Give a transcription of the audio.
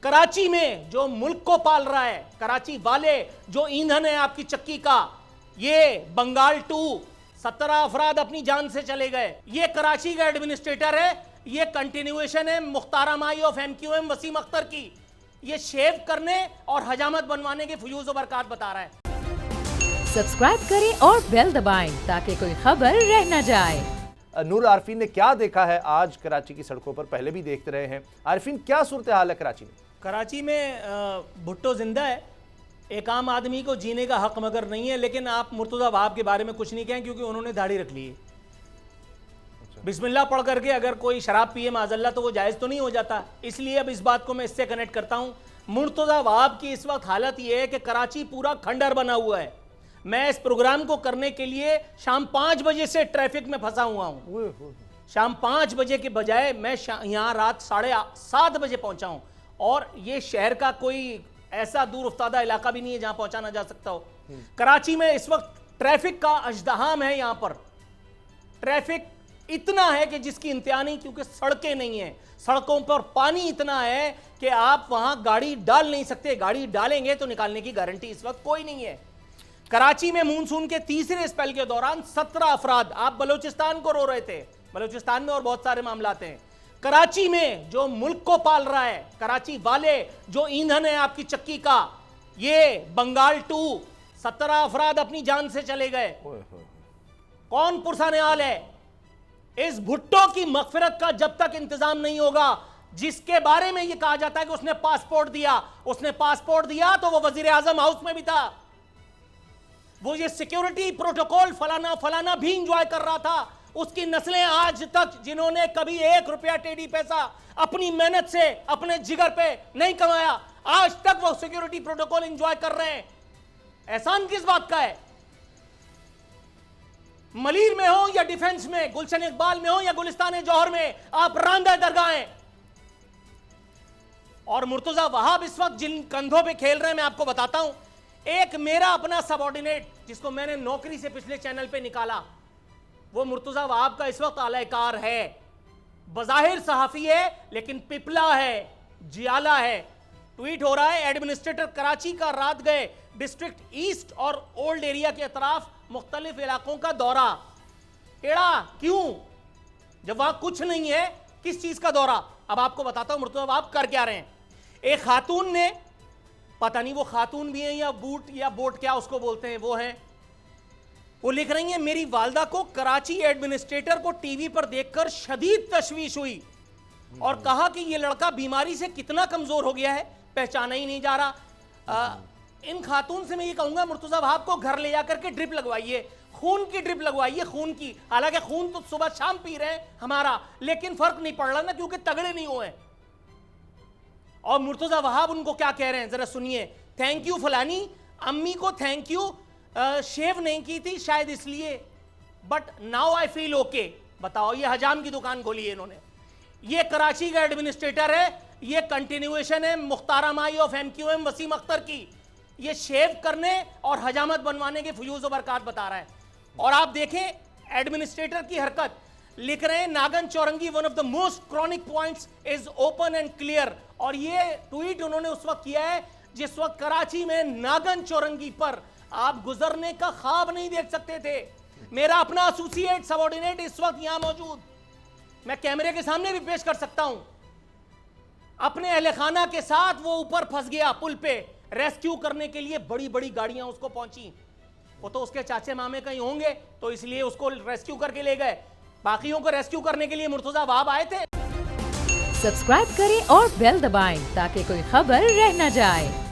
कराची में जो मुल्क को पाल रहा है, कराची वाले जो ईंधन है आपकी चक्की का, ये बंगाल 2 17 अफराद अपनी जान से चले गए। ये कराची का एडमिनिस्ट्रेटर है, ये कंटिन्यूएशन है मुख्तारा माई ऑफ एमक्यूएम वसीम अख्तर की। ये शेव करने और हजामत बनवाने के फ्यूज और बरकत बता रहा है। सब्सक्राइब करें और बेल दबाएं ताकि कोई खबर रह न जाए। नूर आरफीन ने क्या देखा है आज कराची की सड़कों पर, पहले भी देखते रहे हैं। आरफीन, क्या सूरत हाल है कराची में? कराची में भुट्टो जिंदा है, एक आम आदमी को जीने का हक मगर नहीं है। लेकिन आप मुर्तज़ा वहाब के बारे में कुछ नहीं कहें क्योंकि उन्होंने दाढ़ी रख ली है। बिस्मिल्लाह पढ़ करके अगर कोई शराब पिए माज़ल्ला तो वो जायज़ तो नहीं हो जाता। इसलिए अब इस बात को मैं इससे कनेक्ट करता हूँ। मुर्तज़ा वहाब की इस वक्त हालत ये है कि कराची पूरा खंडर बना हुआ है। मैं इस प्रोग्राम को करने के लिए शाम 5 बजे से ट्रैफिक में फंसा हुआ हूँ। शाम 5 बजे के बजाय मैं यहाँ रात 7:30 बजे पहुँचा हूँ। और ये शहर का कोई ऐसा दूर उफ्तादा इलाका भी नहीं है जहाँ पहुँचा ना जा सकता हो। कराची में इस वक्त ट्रैफिक का अजदहाम है। यहाँ पर ट्रैफिक इतना है कि जिसकी इंतहा नहीं, क्योंकि सड़कें नहीं है। सड़कों पर पानी इतना है कि आप वहां गाड़ी डाल नहीं सकते। गाड़ी डालेंगे तो निकालने की गारंटी इस वक्त कोई नहीं है। कराची में मानसून के तीसरे स्पेल के दौरान 17 अफराद, आप बलूचिस्तान को रो रहे थे, बलूचिस्तान में और बहुत सारे मामला हैं। कराची में जो मुल्क को पाल रहा है, कराची वाले जो ईंधन है आपकी चक्की का, ये बंगाल 2 17 अफराद अपनी जान से चले गए। कौन पुरसानेहाल है? इस भुट्टो की मगफिरत का जब तक इंतजाम नहीं होगा, जिसके बारे में यह कहा जाता है कि उसने पासपोर्ट दिया तो वो वजीर आजम हाउस में भी था। वो ये सिक्योरिटी प्रोटोकॉल फलाना फलाना भी इंजॉय कर रहा था। उसकी नस्लें आज तक, जिन्होंने कभी 1 रुपया टेढ़ी पैसा अपनी मेहनत से अपने जिगर पे नहीं कमाया, आज तक वो सिक्योरिटी प्रोटोकॉल इंजॉय कर रहे हैं। एहसान किस बात का है? मलीर में हो या डिफेंस में, गुलशन इकबाल में हो या गुलिस्तान जौहर में, आप रांदा दरगाहें। और मुर्तजा वहाब इस वक्त जिन कंधों पे खेल रहे हैं मैं आपको बताता हूं। एक मेरा अपना सबऑर्डिनेट जिसको मैंने नौकरी से पिछले चैनल पे निकाला, वो मुर्तजा वहाब का इस वक्त आलाकार है। बज़ाहिर सहाफी है लेकिन पिपला है, जियाला है। ट्वीट हो रहा है, एडमिनिस्ट्रेटर कराची का रात गए डिस्ट्रिक्ट ईस्ट और ओल्ड एरिया के अतराफ मुख्तलिफ इलाकों का दौरा। टेढ़ा क्यों जब वहां कुछ नहीं है? किस चीज का दौरा? अब आपको बताता हूं मुर्तजा वहाब कर क्या रहे हैं। एक खातून ने, पता नहीं वो खातून भी है या बूट या बोट क्या उसको बोलते हैं, वो है, वो लिख रही है, मेरी वालदा को कराची एडमिनिस्ट्रेटर को टीवी पर देखकर शदीद तशवीश हुई और कहा कि यह लड़का बीमारी से कितना कमजोर हो गया है, पहचाना ही नहीं जा रहा। इन खातून से मैं ये कहूंगा, मुर्तजा वहाब को घर ले जाकर के ड्रिप लगवाइए, खून की ड्रिप लगवाइए, खून की। हालांकि खून तो सुबह शाम पी रहे हैं हमारा, लेकिन फर्क नहीं पड़ रहा ना, क्योंकि तगड़े नहीं हुए। और मुर्तजा वहाब उनको क्या कह रहे हैं जरा सुनिए। थैंक यू फलानी, अम्मी को थैंक यू, शेव नहीं की थी शायद इसलिए, but now I feel okay. बताओ, ये हजाम की दुकान खोली है इन्होंने। ये कराची का एडमिनिस्ट्रेटर है, ये कंटिन्यूएशन है मुख्तारा माई ऑफ एमक्यूएम वसीम अख्तर की। ये शेव करने और हजामत बनवाने के फ्यूज और बरकत बता रहा है। और आप देखें एडमिनिस्ट्रेटर की हरकत, लिख रहे हैं Nagan Chowrangi one of the most chronic points is open and clear. और ये ट्वीट उन्होंने उस वक्त किया है जिस वक्त कराची में नागन चौरंगी पर आप गुजरने का ख्वाब नहीं देख सकते थे। मेरा अपना एसोसिएट सबऑर्डिनेट इस वक्त यहां मौजूद, मैं कैमरे के सामने भी पेश कर सकता हूं। अपने अहले खाना के साथ वो ऊपर फंस गया पुल पे, रेस्क्यू करने के लिए बड़ी बड़ी गाड़ियां उसको पहुंची। वो तो उसके चाचे मामे कहीं होंगे तो इसलिए उसको रेस्क्यू करके ले गए। बाकियों को रेस्क्यू करने के लिए मुर्तजा वहाब आए थे। सब्सक्राइब करें और बेल दबाएं ताकि कोई खबर रह न जाए।